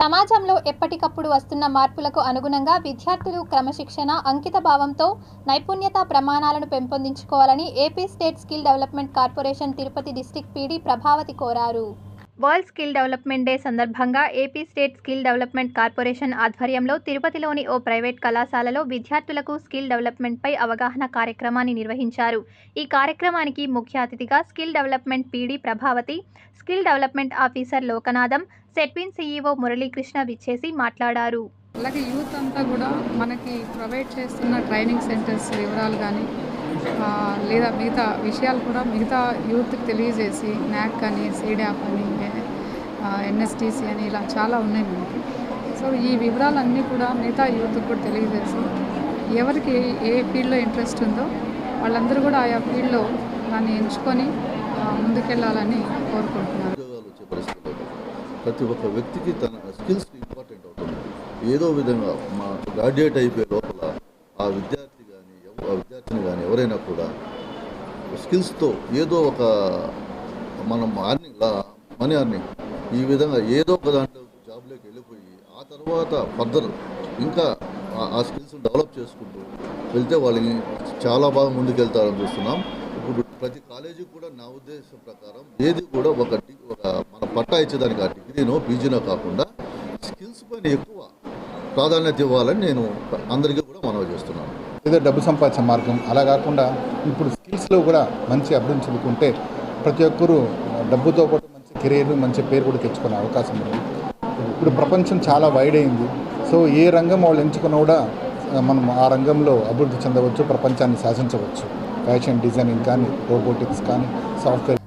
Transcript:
సమాజంలో ఎప్పటికప్పుడు వస్తున్న మార్పులకు అనుగుణంగా విద్యార్థులు క్రమశిక్షణ, అంకితభావంతో నైపుణ్యతా ప్రమాణాలను పెంపొందించుకోవాలని AP state skill development corporation Tirupati district PD Prabhavathi కోరారు. వరల్డ్ స్కిల్ డెవలప్మెంట్ డే సందర్భంగా AP state skill development corporation ఆధ్వర్యంలో తిరుపతిలోని ఓ ప్రైవేట్ కళాశాలలో విద్యార్థులకు స్కిల్ డెవలప్మెంట్పై అవగాహన కార్యక్రమాన్ని నిర్వహించారు. ఈ కార్యక్రమానికి ముఖ్య అతిథిగా skill development PD Prabhavathi, skill development officer Lokanatham, SETWIN CEO Muralikrishna విచ్చేసి మాట్లాడారు. అలాగే యూత్ అంతా కూడా మనకి ప్రొవైడ్ చేస్తున్న ట్రైనింగ్ సెంటర్స్ వివరాలు కానీ లేదా మిగతా విషయాలు కూడా మిగతా యూత్కి తెలియజేసి NAAC అని, CDAP అని, NSTC అని ఇలా చాలా ఉన్నాయి మనకి. సో ఈ వివరాలన్నీ కూడా మిగతా యూత్కి కూడా తెలియజేసి ఎవరికి ఏ ఫీల్డ్లో ఇంట్రెస్ట్ ఉందో వాళ్ళందరూ కూడా ఆయా ఫీల్డ్లో దాన్ని ఎంచుకొని ముందుకెళ్ళాలని కోరుకుంటున్నాను. ప్రతి ఒక్క వ్యక్తికి తన స్కిల్స్ ఇంపార్టెంట్ అవుతుంది. ఏదో విధంగా మా గ్రాడ్యుయేట్ అయిపోయే లోపల ఆ విద్యార్థి కానీ ఆ విద్యార్థిని కానీ ఎవరైనా కూడా స్కిల్స్తో ఏదో ఒక మనం మనీ అర్నింగ్ ఈ విధంగా ఏదో ఒక దాంట్లో జాబ్లోకి వెళ్ళిపోయి ఆ తర్వాత ఫర్దర్ ఇంకా ఆ స్కిల్స్ డెవలప్ చేసుకుంటూ వెళ్తే వాళ్ళని చాలా బాగా ముందుకెళ్తారని చూస్తున్నాం. ఇప్పుడు ప్రతి కాలేజీకి కూడా నా ఉద్దేశం ప్రకారం ఏది కూడా ఒక మన పట్టా ఇచ్చేదానికి ఆ డిగ్రీనో పీజీనో కాకుండా స్కిల్స్ పైన ఎక్కువ ప్రాధాన్యత ఇవ్వాలని నేను అందరికీ కూడా మనవి చేస్తున్నాను. ఏదో డబ్బు సంపాదించే మార్గం అలా కాకుండా ఇప్పుడు స్కిల్స్లో కూడా మంచి అభివృద్ధి చెందుకుంటే ప్రతి ఒక్కరూ డబ్బుతో పాటు మంచి కెరీర్, మంచి పేరు కూడా తెచ్చుకునే అవకాశం ఉంది. ఇప్పుడు ప్రపంచం చాలా వైడ్ అయింది. సో ఏ రంగం వాళ్ళు ఎంచుకున్నా కూడా మనం ఆ రంగంలో అభివృద్ధి చెందవచ్చు, ప్రపంచాన్ని శాసించవచ్చు. ఫ్యాషన్ డిజైనింగ్ కానీ, రోబోటిక్స్ కానీ, సాఫ్ట్వేర్